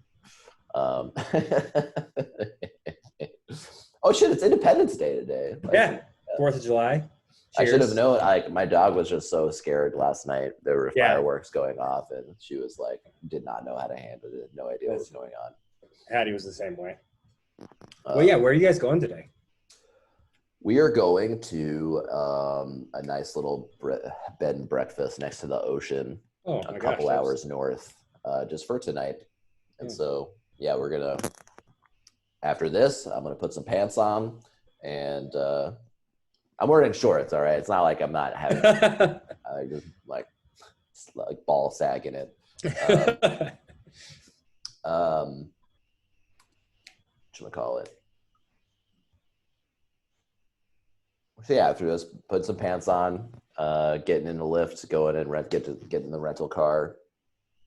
Oh shit! It's Independence Day today. 4th of July. Cheers. I should have known. Like my dog was just so scared last night. There were fireworks going off, and she was like, did not know how to handle it. No idea what was going on. Hattie was the same way. Where are you guys going today? We are going to a nice little bed and breakfast next to the ocean, a couple hours north, just for tonight. And so, we're going to, after this, I'm going to put some pants on, and I'm wearing shorts, all right? It's not like I'm not having, just like ball sagging it. Whatchamacallit? So after this, put some pants on, getting in the lift, going and get in the rental car,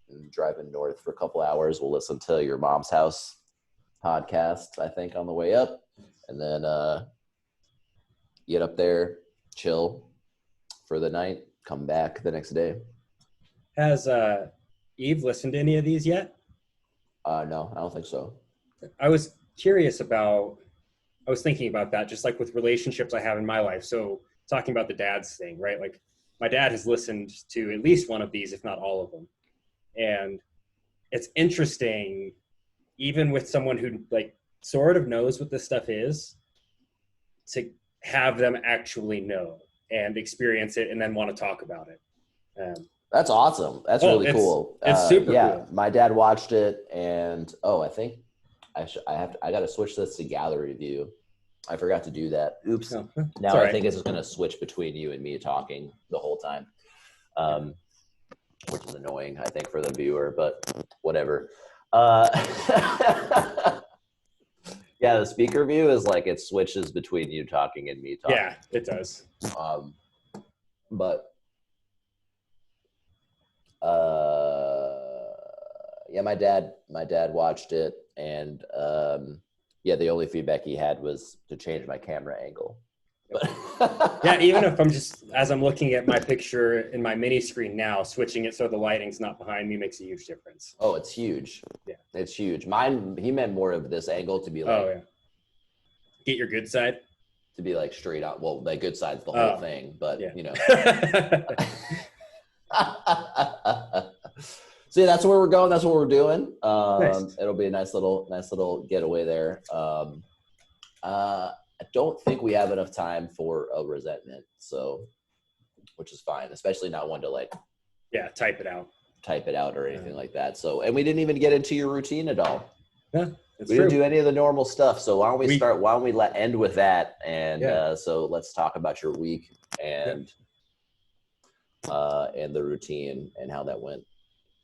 and driving north for a couple hours. We'll listen to Your Mom's House podcast, I think, on the way up, and then get up there, chill for the night, come back the next day. Has Eve listened to any of these yet? No, I don't think so. I was curious about, I was thinking about that, just like with relationships I have in my life. So talking about the dad's thing, right? Like my dad has listened to at least one of these, if not all of them. And it's interesting, even with someone who like sort of knows what this stuff is, to have them actually know and experience it and then want to talk about it. That's awesome. That's really cool. It's super cool. My dad watched it, and I think I got to switch this to gallery view. I forgot to do that. Oops. Oh, now right. I think it's going to switch between you and me talking the whole time, which is annoying, I think, for the viewer, but whatever. Yeah, the speaker view is like it switches between you talking and me talking. Yeah, it does. But yeah, my dad watched it, and yeah, the only feedback he had was to change my camera angle. But yeah, even if I'm just, as I'm looking at my picture in my mini screen now, switching it so the lighting's not behind me makes a huge difference. Oh, it's huge. Yeah, it's huge. Mine, he meant more of this angle to be like, oh yeah, get your good side, to be like straight out. Well, the good side's the whole thing, but yeah. you know. See, that's where we're going. That's what we're doing. Nice. It'll be a nice little getaway there. I don't think we have enough time for a resentment, so, which is fine, especially not one to like, type it out or anything like that. So, and we didn't even get into your routine at all. Yeah, we didn't do any of the normal stuff. So why don't we end with that? And so let's talk about your week and the routine and how that went.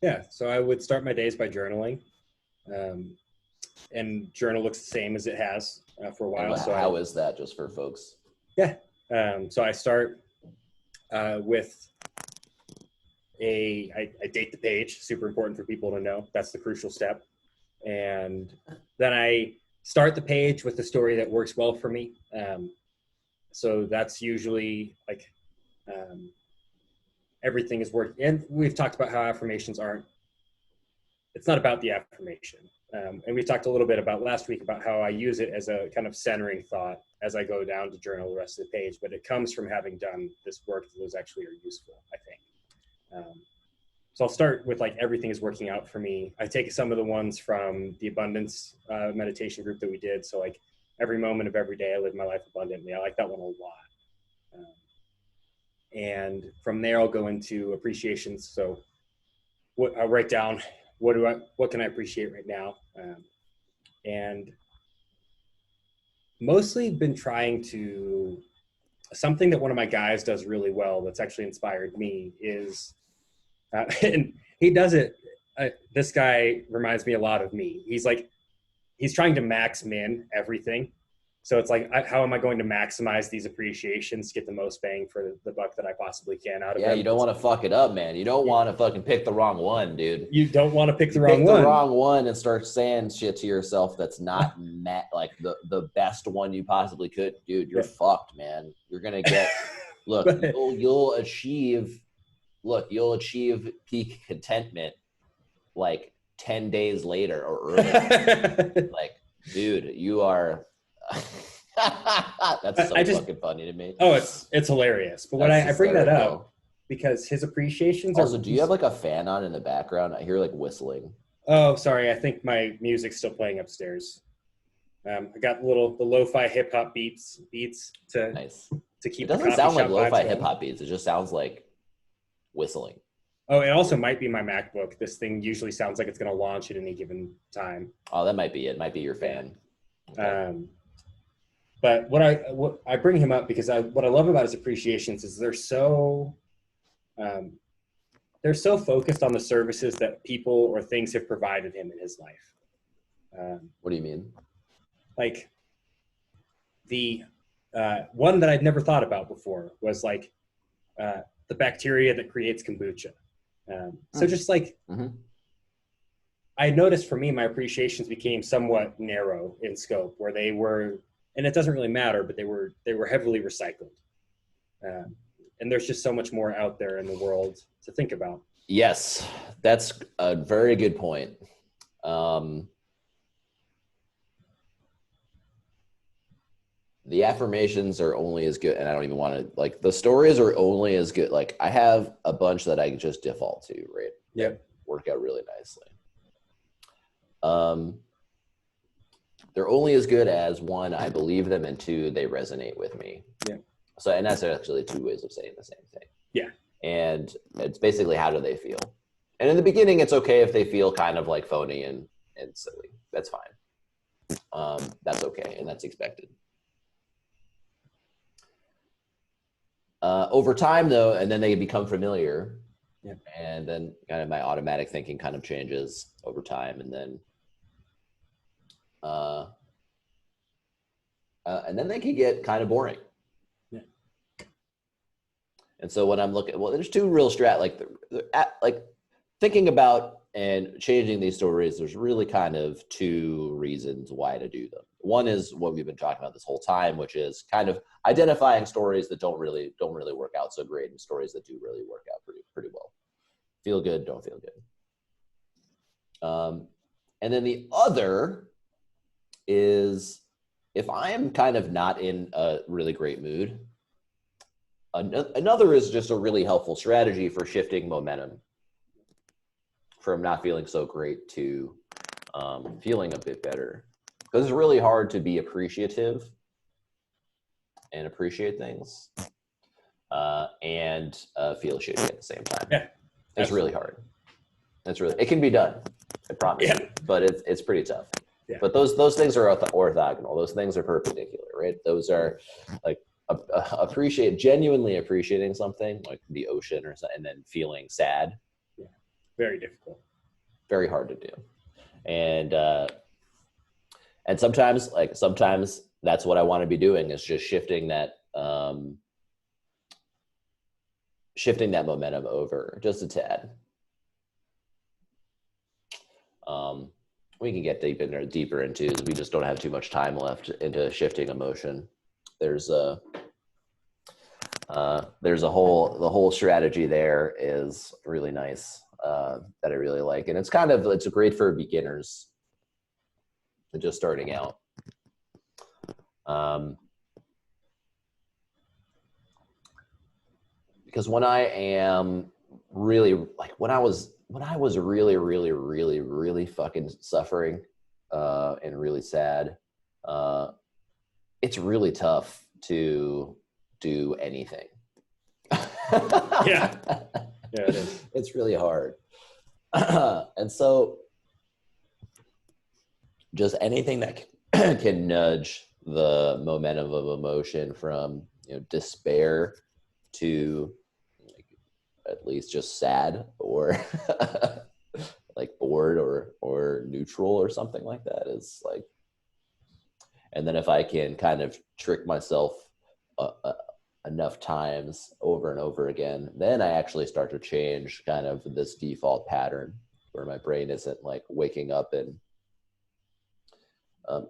Yeah, so I would start my days by journaling, and journal looks the same as it has for a while. So how is that, just for folks? Yeah, so I start with I date the page. Super important for people to know. That's the crucial step. And then I start the page with the story that works well for me. So that's usually like everything is working. And we've talked about how affirmations it's not about the affirmation. And we talked a little bit about last week about how I use it as a kind of centering thought as I go down to journal the rest of the page, but it comes from having done this work that those actually are useful, I think. So I'll start with like, everything is working out for me. I take some of the ones from the abundance meditation group that we did. So like, every moment of every day, I live my life abundantly. I like that one a lot. And from there, I'll go into appreciations. So I'll write down, what can I appreciate right now? And mostly been trying to, something that one of my guys does really well that's actually inspired me is, and he does it, this guy reminds me a lot of me. He's trying to max min everything. So it's like, how am I going to maximize these appreciations, get the most bang for the buck that I possibly can out of them? Yeah, you don't want to fuck it up, man. You don't want to fucking pick the wrong one, dude. You don't want to pick the wrong one. Pick the wrong one and start saying shit to yourself that's not like the best one you possibly could. Dude, you're fucked, man. You're going to get, look, you'll achieve peak contentment like 10 days later or earlier. Like, dude, you are... That's fucking funny to me. Oh, it's hilarious. But when I bring that up, because his appreciations also, do you have like a fan on in the background? I hear like whistling. Oh, sorry. I think my music's still playing upstairs. I got the lo-fi hip hop beats to keep. It doesn't sound like lo-fi hip hop beats. It just sounds like whistling. Oh, it also might be my MacBook. This thing usually sounds like it's going to launch at any given time. Oh, that might be it. Might be your fan. Okay. But what I bring him up because what I love about his appreciations is they're so focused on the services that people or things have provided him in his life. What do you mean? Like the one that I'd never thought about before was like the bacteria that creates kombucha. So just like I noticed for me, my appreciations became somewhat narrow in scope, where they were, and it doesn't really matter, but they were heavily recycled. And there's just so much more out there in the world to think about. Yes, that's a very good point. Um, the affirmations are only as good, and I don't even want to, like, the stories are only as good. Like, I have a bunch that I just default to, right? Yep. Work out really nicely. They're only as good as, one, I believe them, and two, they resonate with me. Yeah. So, and that's actually two ways of saying the same thing. Yeah. And it's basically, how do they feel? And in the beginning, it's okay if they feel kind of like phony and silly. That's fine. That's okay, and that's expected. Over time, though, and then they become familiar, yeah. And then kind of my automatic thinking kind of changes over time, and then they can get kind of boring. Yeah. And so when I'm looking, well, there's two real like thinking about and changing these stories. There's really kind of two reasons why to do them. One is what we've been talking about this whole time, which is kind of identifying stories that don't really work out so great, and stories that do really work out pretty well. Feel good, don't feel good. And then the other is, if I am kind of not in a really great mood, another is just a really helpful strategy for shifting momentum from not feeling so great to feeling a bit better. Because it's really hard to be appreciative and appreciate things and feel shitty at the same time. Yeah, it's really hard. It can be done, I promise you, but it's pretty tough. Yeah. But those things are orthogonal. Those things are perpendicular, right? Those are like genuinely appreciating something like the ocean or something, and then feeling sad. Yeah. Very difficult. Very hard to do. And sometimes that's what I want to be doing, is just shifting that momentum over just a tad. We can get deeper into, we just don't have too much time left, into shifting emotion. There's a whole strategy there is really nice that I really like, and it's great for beginners just starting out. Because when I am really, like, when I was really fucking suffering and really sad, it's really tough to do anything. Yeah, it is. It's really hard. And so just anything that can nudge the momentum of emotion from despair to at least just sad, or like bored or neutral or something like that, is like. And then if I can kind of trick myself enough times over and over again, then I actually start to change kind of this default pattern where my brain isn't like waking up and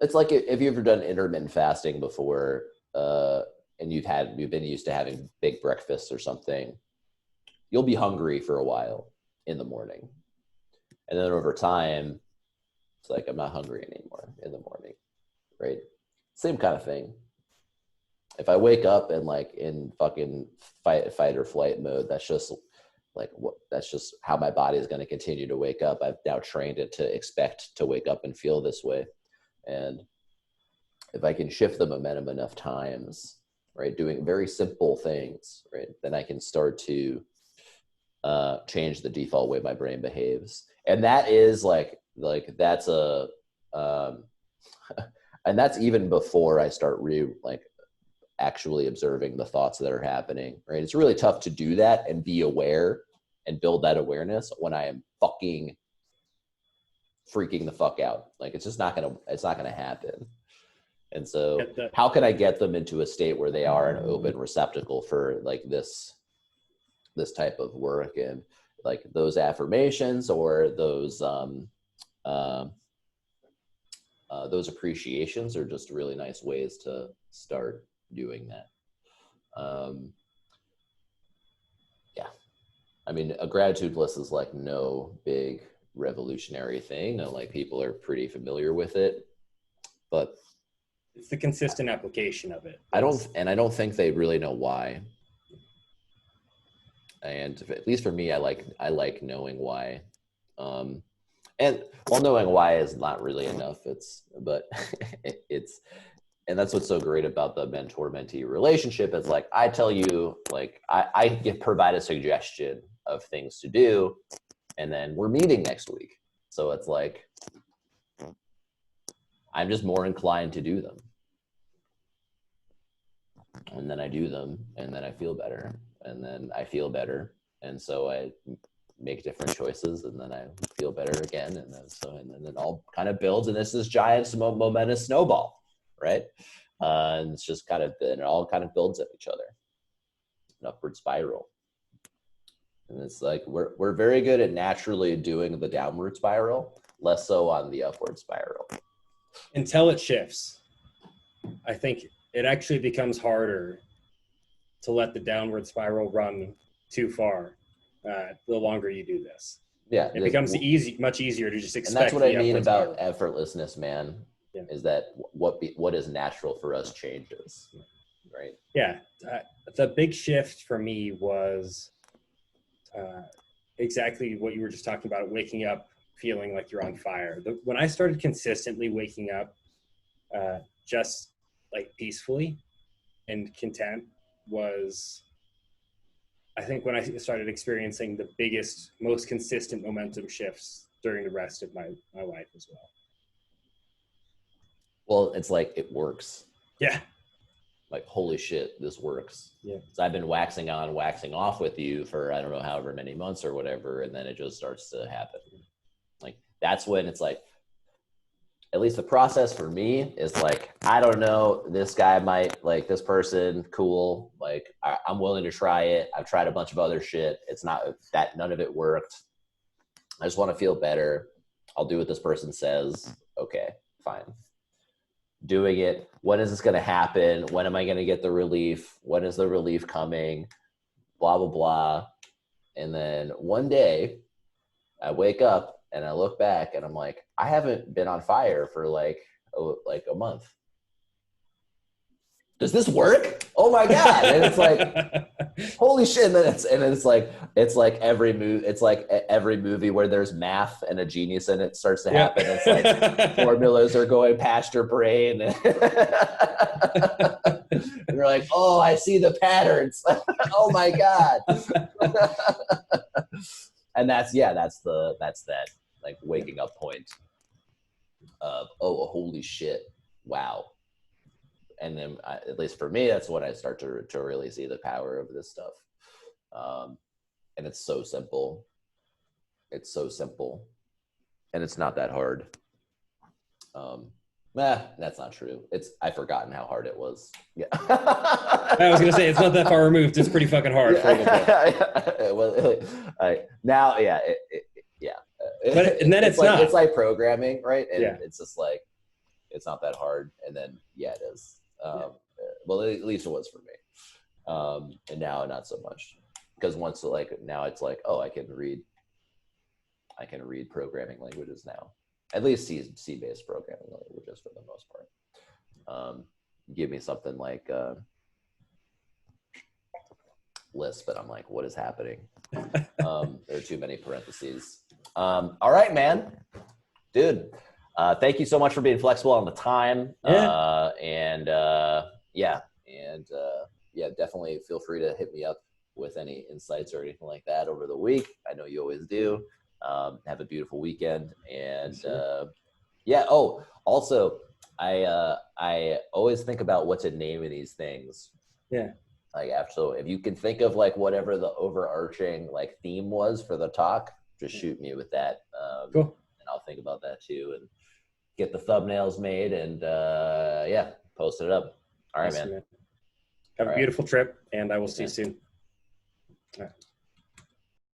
it's like, if you've ever done intermittent fasting before, and you've been used to having big breakfasts or something, you'll be hungry for a while in the morning. And then over time, it's like, I'm not hungry anymore in the morning, right? Same kind of thing. If I wake up and like in fucking fight or flight mode, that's just how my body is going to continue to wake up. I've now trained it to expect to wake up and feel this way. And if I can shift the momentum enough times, right, doing very simple things, right, then I can start to change the default way my brain behaves. And that is that's and that's even before I start actually observing the thoughts that are happening, right? It's really tough to do that and be aware and build that awareness when I am fucking freaking the fuck out. Like, it's not gonna happen. And so how can I get them into a state where they are an open receptacle for like this type of work? And like those affirmations or those appreciations are just really nice ways to start doing that. Yeah. I mean, a gratitude list is like no big revolutionary thing. Like people are pretty familiar with it, but it's the consistent application of it. I don't think they really know why. And at least for me, I like knowing why. And well, knowing why is not really enough. And that's what's so great about the mentor-mentee relationship. It's like, I tell you, like, I provide a suggestion of things to do, and then we're meeting next week. So it's like, I'm just more inclined to do them. And then I do them, and then I feel better, and then I feel better. And so I make different choices, and then I feel better again. And then it all kind of builds, and this giant momentous snowball, right? And it's just and it all kind of builds at each other, an upward spiral. And it's like, we're very good at naturally doing the downward spiral, less so on the upward spiral. Until it shifts. I think it actually becomes harder to let the downward spiral run too far the longer you do this. Yeah, it becomes much easier to just expect. And that's what I mean about effortlessness, man. Yeah. Is that what is natural for us changes, right? Yeah, the big shift for me was exactly what you were just talking about: waking up feeling like you're on fire. When I started consistently waking up, just like peacefully and content, was, I think, when I started experiencing the biggest, most consistent momentum shifts during the rest of my life as well. Well, it's like, it works. Yeah. Like, holy shit, this works. Yeah. So I've been waxing on, waxing off with you for, I don't know, however many months or whatever. And then it just starts to happen. Like, that's when it's like, at least the process for me is like, I don't know, this guy might, like, this person, cool. Like, I'm willing to try it. I've tried a bunch of other shit. It's not that, none of it worked. I just want to feel better. I'll do what this person says. Okay, fine. Doing it. When is this going to happen? When am I going to get the relief? When is the relief coming? Blah, blah, blah. And then one day I wake up and I look back and I'm like, I haven't been on fire for like a month. Does this work? Oh my God. And it's like, holy shit. And then it's like every movie where there's math and a genius in it starts to happen. It's like formulas are going past your brain. And you're like, oh, I see the patterns. Oh my God. And that's that like waking up point of, oh, holy shit. Wow. And then at least for me, that's when I start to really see the power of this stuff. And it's so simple. It's so simple. And it's not that hard. That's not true. I've forgotten how hard it was. Yeah. I was going to say, it's not that far removed. It's pretty fucking hard for a little bit. Now, yeah. And then it's not. It's like programming, right? And yeah. It's just like, it's not that hard. And then, yeah, it is. Well, at least it was for me. And now not so much, because now it's like, oh, I can read programming languages now, at least C-based programming languages for the most part. Give me something like Lisp, and I'm like, what is happening? There are too many parentheses. All right, man, dude. Thank you so much for being flexible on the time. Definitely feel free to hit me up with any insights or anything like that over the week. I know you always do. Have a beautiful weekend. And also I always think about what to name these things. Yeah. Like, so if you can think of like whatever the overarching like theme was for the talk, just shoot me with that. Cool. And I'll think about that too, and get the thumbnails made, and post it up. All right, man. Have a beautiful trip, and I will see you soon. All right.